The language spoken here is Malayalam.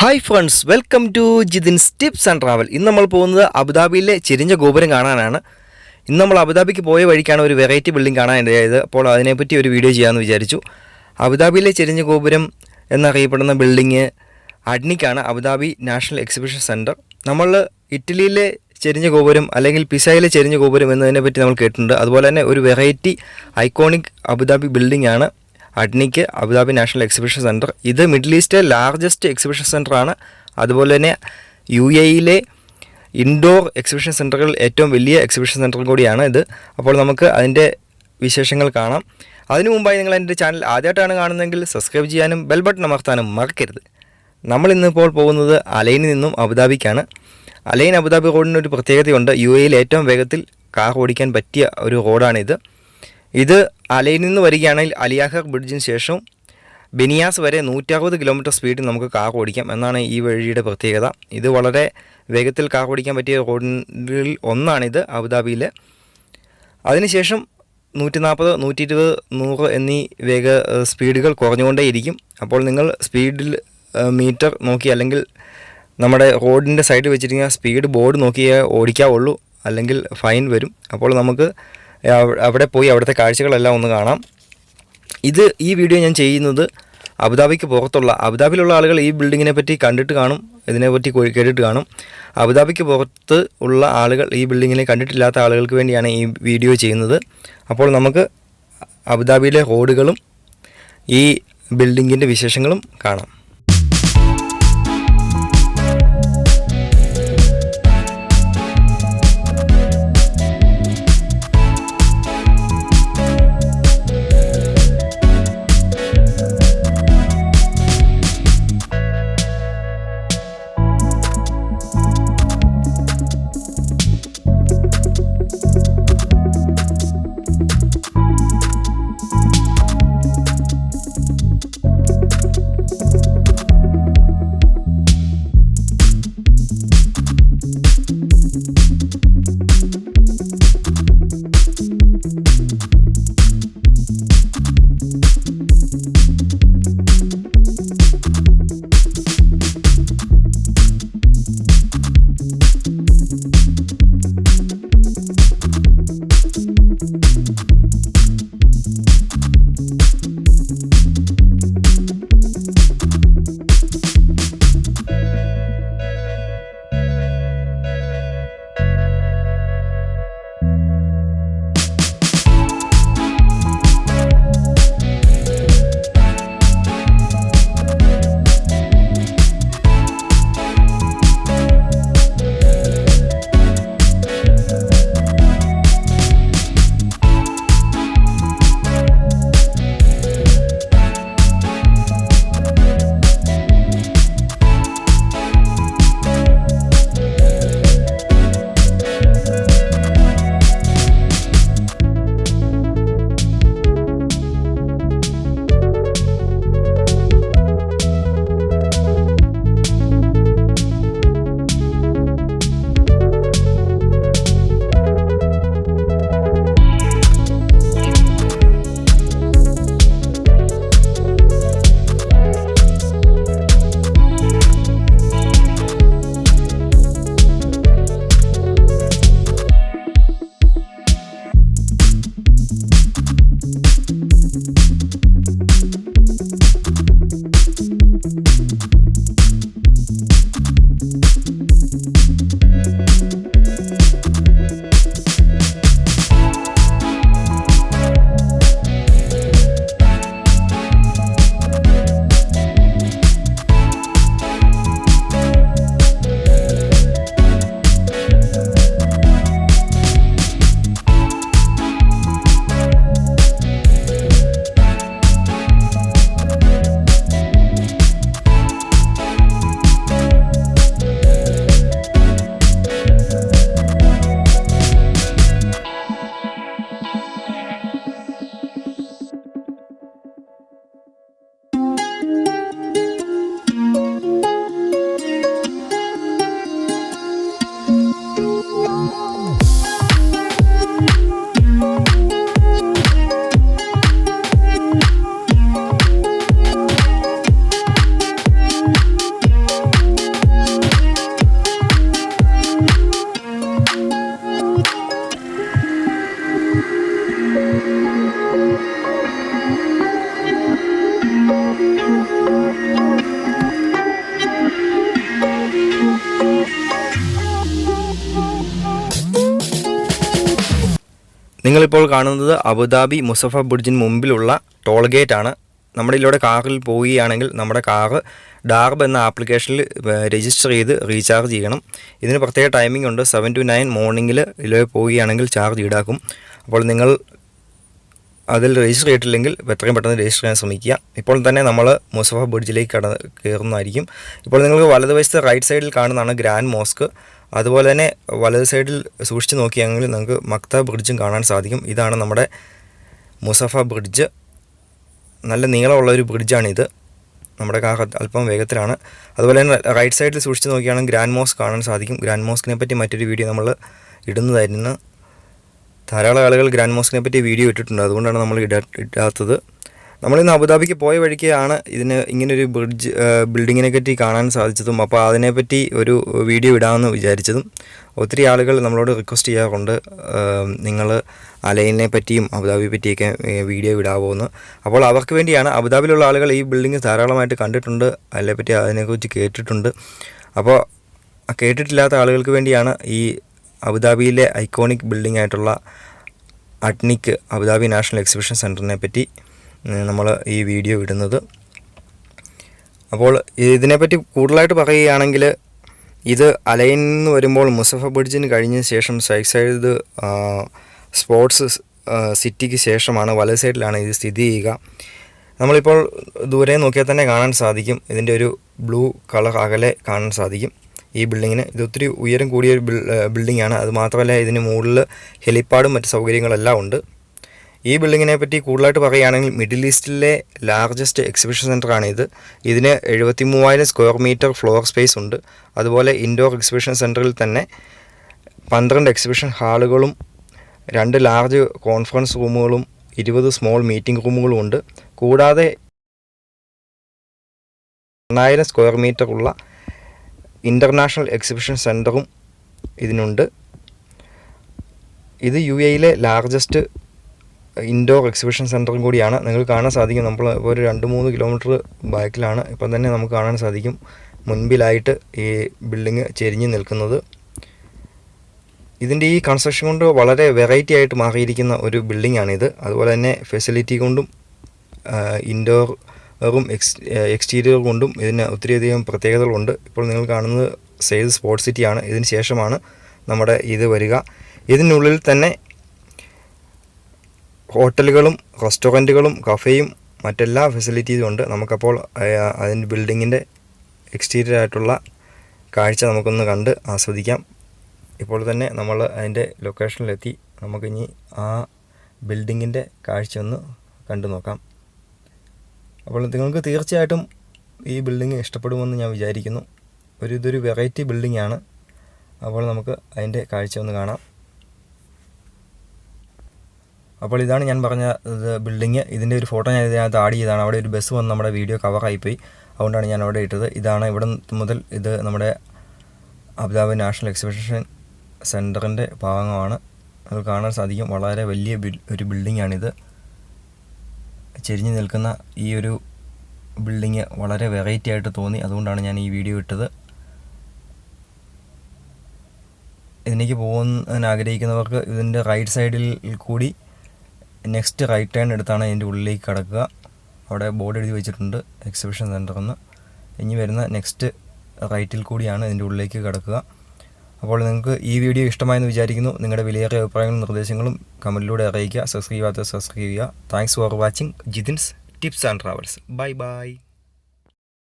Hi friends, welcome to Jithin's tips and travel. ഇന്ന് നമ്മൾ പോകുന്നത് അബുദാബിയിലെ ചെരിഞ്ഞ ഗോപുരം കാണാനാണ്. ഇന്ന് നമ്മൾ അബുദാബിക്ക് പോയ വഴിക്കാണ് ഒരു വെറൈറ്റി ബിൽഡിംഗ് കാണാനിടയായത്. അപ്പോൾ അതിനെപ്പറ്റി ഒരു വീഡിയോ ചെയ്യാമെന്ന് വിചാരിച്ചു. അബുദാബിയിലെ ചെരിഞ്ഞ ഗോപുരം എന്നറിയപ്പെടുന്ന ബിൽഡിങ് അഡ്നിക്കാണ്, അബുദാബി നാഷണൽ എക്സിബിഷൻ സെൻറ്റർ. നമ്മൾ ഇറ്റലിയിലെ ചെരിഞ്ഞ ഗോപുരം അല്ലെങ്കിൽ പിസയിലെ ചെരിഞ്ഞ ഗോപുരം എന്നതിനെപ്പറ്റി നമ്മൾ കേട്ടിട്ടുണ്ട്. അതുപോലെ തന്നെ ഒരു വെറൈറ്റി ഐക്കോണിക് അബുദാബി ബിൽഡിംഗ് ആണ് അഡ്നിക്ക്, അബുദാബി നാഷണൽ എക്സിബിഷൻ സെൻറ്റർ. ഇത് മിഡിൽ ഈസ്റ്റിലെ ലാർജസ്റ്റ് എക്സിബിഷൻ സെൻറ്ററാണ്. അതുപോലെ തന്നെ UAE ഇൻഡോർ എക്സിബിഷൻ സെൻറ്ററുകളിൽ ഏറ്റവും വലിയ എക്സിബിഷൻ സെൻറ്റർ കൂടിയാണ് ഇത്. അപ്പോൾ നമുക്ക് അതിൻ്റെ വിശേഷങ്ങൾ കാണാം. അതിനു മുമ്പായി നിങ്ങൾ എൻ്റെ ചാനൽ ആദ്യമായിട്ടാണ് കാണുന്നതെങ്കിൽ സബ്സ്ക്രൈബ് ചെയ്യാനും ബെൽ ബട്ടൺ അമർത്താനും മറക്കരുത്. നമ്മളിന്നിപ്പോൾ പോകുന്നത് അലൈനിൽ നിന്നും അബുദാബിക്കാണ്. അലൈൻ അബുദാബി റോഡിനൊരു പ്രത്യേകതയുണ്ട്. UAE ഏറ്റവും വേഗത്തിൽ കാർ ഓടിക്കാൻ പറ്റിയ ഒരു റോഡാണിത്. ഇത് അലൈനിൽ നിന്ന് വരികയാണെങ്കിൽ അലിയാഹർ ബ്രിഡ്ജിന് ശേഷം ബെനിയാസ് വരെ 160 കിലോമീറ്റർ സ്പീഡിൽ നമുക്ക് കാർ ഓടിക്കാം എന്നാണ് ഈ വഴിയുടെ പ്രത്യേകത. ഇത് വളരെ വേഗത്തിൽ കാർ ഓടിക്കാൻ പറ്റിയ റോഡിൽ ഒന്നാണിത് അബുദാബിയിൽ. അതിനുശേഷം 140, 120, 100 എന്നീ സ്പീഡുകൾ കുറഞ്ഞുകൊണ്ടേയിരിക്കും. അപ്പോൾ നിങ്ങൾ സ്പീഡിൽ മീറ്റർ നോക്കി അല്ലെങ്കിൽ നമ്മുടെ റോഡിൻ്റെ സൈഡിൽ വെച്ചിരിക്കുന്ന സ്പീഡ് ബോർഡ് നോക്കിയേ ഓടിക്കാവുള്ളൂ, അല്ലെങ്കിൽ ഫൈൻ വരും. അപ്പോൾ നമുക്ക് അവിടെ പോയി അവിടുത്തെ കാഴ്ചകളെല്ലാം ഒന്ന് കാണാം. ഈ വീഡിയോ ഞാൻ ചെയ്യുന്നത് അബുദാബിക്ക് പുറത്തുള്ള, അബുദാബിയിലുള്ള ആളുകൾ ഈ ബിൽഡിങ്ങിനെ പറ്റി കണ്ടിട്ട് കാണും, ഇതിനെപ്പറ്റി കേട്ടിട്ട് കാണും. അബുദാബിക്ക് പുറത്ത് ഉള്ള ആളുകൾ, ഈ ബിൽഡിങ്ങിനെ കണ്ടിട്ടില്ലാത്ത ആളുകൾക്ക് വേണ്ടിയാണ് ഈ വീഡിയോ ചെയ്യുന്നത്. അപ്പോൾ നമുക്ക് അബുദാബിയിലെ റോഡുകളും ഈ ബിൽഡിങ്ങിൻ്റെ വിശേഷങ്ങളും കാണാം. നിങ്ങളിപ്പോൾ കാണുന്നത് അബുദാബി മുസഫ ബ്രിഡ്ജിന് മുമ്പിലുള്ള ടോൾ ഗേറ്റ് ആണ്. നമ്മുടെ ഇതിലൂടെ കാറിൽ പോവുകയാണെങ്കിൽ നമ്മുടെ കാറ് ഡാർബ് എന്ന ആപ്ലിക്കേഷനിൽ രജിസ്റ്റർ ചെയ്ത് റീചാർജ് ചെയ്യണം. ഇതിന് പ്രത്യേക ടൈമിംഗ് ഉണ്ട്. 7 to 9 മോർണിംഗിൽ ഇതിലൂടെ പോവുകയാണെങ്കിൽ ചാർജ് ഈടാക്കും. അപ്പോൾ നിങ്ങൾ അതിൽ രജിസ്റ്റർ ചെയ്തിട്ടില്ലെങ്കിൽ എത്രയും പെട്ടെന്ന് രജിസ്റ്റർ ചെയ്യാൻ ശ്രമിക്കുക. ഇപ്പോൾ തന്നെ നമ്മൾ മുസഫ ബ്രിഡ്ജിലേക്ക് കയറുന്നതായിരിക്കും. ഇപ്പോൾ നിങ്ങൾക്ക് വലതുവശത്ത് റൈറ്റ് സൈഡിൽ കാണുന്നതാണ് ഗ്രാൻഡ് മോസ്ക്. അതുപോലെ തന്നെ വലത് സൈഡിൽ സൂക്ഷിച്ച് നോക്കിയാണെങ്കിൽ നിങ്ങൾക്ക് മക്ത ബ്രിഡ്ജും കാണാൻ സാധിക്കും. ഇതാണ് നമ്മുടെ മുസഫ ബ്രിഡ്ജ്. നല്ല നീളമുള്ള ഒരു ബ്രിഡ്ജാണിത്. നമ്മുടെ കാർ അല്പം വേഗത്തിലാണ്. അതുപോലെ തന്നെ റൈറ്റ് സൈഡിൽ സൂക്ഷിച്ച് നോക്കിയാണെങ്കിൽ ഗ്രാൻഡ് മോസ്ക് കാണാൻ സാധിക്കും. ഗ്രാൻഡ് മോസ്കിനെ പറ്റി മറ്റൊരു വീഡിയോ നമ്മൾ ഇടുന്നതായിരുന്നു. ധാരാളം ആളുകൾ ഗ്രാൻഡ് മോസ്കിനെ പറ്റി വീഡിയോ ഇട്ടിട്ടുണ്ട്, അതുകൊണ്ടാണ് നമ്മൾ ഇടാത്തത്. നമ്മളിന്ന് അബുദാബിക്ക് പോയ വഴിക്കാണ് ഇതിന് ഇങ്ങനൊരു ബിൽഡിങ്ങിനെ പറ്റി കാണാൻ സാധിച്ചതും അപ്പോൾ അതിനെപ്പറ്റി ഒരു വീഡിയോ ഇടാമെന്ന് വിചാരിച്ചതും. ഒത്തിരി ആളുകൾ നമ്മളോട് റിക്വസ്റ്റ് ചെയ്യാറുണ്ട്, നിങ്ങൾ അലൈനെ പറ്റിയും അബുദാബിയെ പറ്റിയൊക്കെ വീഡിയോ ഇടാവോ എന്ന്. അപ്പോൾ അവർക്ക് വേണ്ടിയാണ്. അബുദാബിയിലുള്ള ആളുകൾ ഈ ബിൽഡിംഗ് ധാരാളമായിട്ട് കണ്ടിട്ടുണ്ട്, അതിനെപ്പറ്റി അതിനെക്കുറിച്ച് കേട്ടിട്ടുണ്ട്. അപ്പോൾ കേട്ടിട്ടില്ലാത്ത ആളുകൾക്ക് വേണ്ടിയാണ് ഈ അബുദാബിയിലെ ഐക്കോണിക് ബിൽഡിംഗ് ആയിട്ടുള്ള അഡ്നിക്ക് അബുദാബി നാഷണൽ എക്സിബിഷൻ സെൻറ്ററിനെ പറ്റി നമ്മൾ ഈ വീഡിയോ ഇടുന്നത്. അപ്പോൾ ഇതിനെപ്പറ്റി കൂടുതലായിട്ട് പറയുകയാണെങ്കിൽ ഇത് അലൈനിൽ നിന്ന് വരുമ്പോൾ മുസഫ ബ്രിഡ്ജിന് കഴിഞ്ഞ ശേഷം സൈഡ് സ്പോർട്സ് സിറ്റിക്ക് ശേഷമാണ്, വലത് സൈഡിലാണ് ഇത് സ്ഥിതി ചെയ്യുക. നമ്മളിപ്പോൾ ദൂരെ നോക്കിയാൽ തന്നെ കാണാൻ സാധിക്കും, ഇതിൻ്റെ ഒരു ബ്ലൂ കളർ അകലെ കാണാൻ സാധിക്കും ഈ ബിൽഡിങ്ങിന്. ഇത് ഒത്തിരി ഉയരം കൂടിയൊരു ബിൽഡിങ്ങാണ്. അതുമാത്രമല്ല ഇതിന് മുകളിൽ ഹെലിപ്പാഡും മറ്റ് സൗകര്യങ്ങളെല്ലാം ഉണ്ട്. ഈ ബിൽഡിങ്ങിനെ പറ്റി കൂടുതലായിട്ട് പറയുകയാണെങ്കിൽ മിഡിൽ ഈസ്റ്റിലെ ലാർജസ്റ്റ് എക്സിബിഷൻ സെൻ്ററാണ് ഇത്. ഇതിന് 73,000 സ്ക്വയർ മീറ്റർ ഫ്ലോർ സ്പേസ് ഉണ്ട്. അതുപോലെ ഇൻഡോർ എക്സിബിഷൻ സെൻറ്ററിൽ തന്നെ 12 എക്സിബിഷൻ ഹാളുകളും 2 ലാർജ് കോൺഫറൻസ് റൂമുകളും 20 സ്മോൾ മീറ്റിംഗ് റൂമുകളും ഉണ്ട്. കൂടാതെ 8,000 സ്ക്വയർ മീറ്റർ ഉള്ള ഇൻ്റർനാഷണൽ എക്സിബിഷൻ സെൻറ്ററും ഇതിനുണ്ട്. ഇത് UAE ലാർജസ്റ്റ് ഇൻഡോർ എക്സിബിഷൻ സെൻറ്ററും കൂടിയാണ്. നിങ്ങൾക്ക് കാണാൻ സാധിക്കും, നമ്മൾ ഒരു 2-3 കിലോമീറ്റർ ബാക്കിലാണ്. ഇപ്പം തന്നെ നമുക്ക് കാണാൻ സാധിക്കും മുൻപിലായിട്ട് ഈ ബിൽഡിങ് ചെരിഞ്ഞ് നിൽക്കുന്നത്. ഇതിൻ്റെ ഈ കൺസ്ട്രക്ഷൻ കൊണ്ട് വളരെ വെറൈറ്റി ആയിട്ട് മാറിയിരിക്കുന്ന ഒരു ബിൽഡിങ്ങാണിത്. അതുപോലെ തന്നെ ഫെസിലിറ്റി കൊണ്ടും ഇൻഡോറും എക്സ്റ്റീരിയർ കൊണ്ടും ഇതിന് ഒത്തിരിയധികം പ്രത്യേകതകളുണ്ട്. ഇപ്പോൾ നിങ്ങൾ കാണുന്നത് സെയ്ദ് സ്പോർട്സ് സിറ്റിയാണ്. ഇതിന് ശേഷമാണ് നമ്മുടെ ഇത് വരിക. ഇതിനുള്ളിൽ തന്നെ ഹോട്ടലുകളും റെസ്റ്റോറൻറ്റുകളും കഫേയും മറ്റെല്ലാ ഫെസിലിറ്റീസും ഉണ്ട്. നമുക്കപ്പോൾ അതിൻ്റെ ബിൽഡിങ്ങിൻ്റെ എക്സ്റ്റീരിയർ ആയിട്ടുള്ള കാഴ്ച നമുക്കൊന്ന് കണ്ട് ആസ്വദിക്കാം. ഇപ്പോൾ തന്നെ നമ്മൾ അതിൻ്റെ ലൊക്കേഷനിലെത്തി. നമുക്കിനി ആ ബിൽഡിങ്ങിൻ്റെ കാഴ്ച ഒന്ന് കണ്ടു നോക്കാം. അപ്പോൾ നിങ്ങൾക്ക് തീർച്ചയായിട്ടും ഈ ബിൽഡിങ് ഇഷ്ടപ്പെടുമെന്ന് ഞാൻ വിചാരിക്കുന്നു. ഇതൊരു വെറൈറ്റി ബിൽഡിങ്ങാണ്. അപ്പോൾ നമുക്ക് അതിൻ്റെ കാഴ്ച ഒന്ന് കാണാം. അപ്പോൾ ഇതാണ് ഞാൻ പറഞ്ഞ ബിൽഡിങ്. ഇതിൻ്റെ ഒരു ഫോട്ടോ ഞാൻ ഇതിനകത്ത് ആഡ് ചെയ്തതാണ്. അവിടെ ഒരു ബസ് വന്ന് നമ്മുടെ വീഡിയോ കവറായിപ്പോയി, അതുകൊണ്ടാണ് ഞാൻ അവിടെ ഇട്ടത്. ഇതാണ് ഇവിടെ മുതൽ ഇത് നമ്മുടെ അബുദാബി നാഷണൽ എക്സിബിഷൻ സെൻറ്ററിൻ്റെ ഭാഗമാണ്. അത് കാണാൻ സാധിക്കും. വളരെ വലിയ ഒരു ബിൽഡിങ്ങാണിത്. ചെരിഞ്ഞ് നിൽക്കുന്ന ഈ ഒരു ബിൽഡിങ് വളരെ വെറൈറ്റി ആയിട്ട് തോന്നി, അതുകൊണ്ടാണ് ഞാൻ ഈ വീഡിയോ ഇട്ടത്. ഇതിലേക്ക് പോകാൻ ആഗ്രഹിക്കുന്നവർക്ക് ഇതിൻ്റെ റൈറ്റ് സൈഡിൽ കൂടി നെക്സ്റ്റ് റൈറ്റ് ടേൺ എടുത്താണ് ഇതിൻ്റെ ഉള്ളിലേക്ക് കിടക്കുക. അവിടെ ബോർഡ് എഴുതി വെച്ചിട്ടുണ്ട് എക്സിബിഷൻ സെൻറ്റർ എന്ന്. ഇനി വരുന്ന നെക്സ്റ്റ് റൈറ്റിൽ കൂടിയാണ് ഇതിൻ്റെ ഉള്ളിലേക്ക് കിടക്കുക. അപ്പോൾ നിങ്ങൾക്ക് ഈ വീഡിയോ ഇഷ്ടമായെന്ന് വിചാരിക്കുന്നു. നിങ്ങളുടെ വിലയേറിയ അഭിപ്രായങ്ങളും നിർദ്ദേശങ്ങളും കമൻറ്റിലൂടെ അറിയിക്കുക. സബ്സ്ക്രൈബ് ചെയ്യാത്ത സബ്സ്ക്രൈബ് ചെയ്യുക. Thanks for watching Jithin's tips and travels. Bye bye.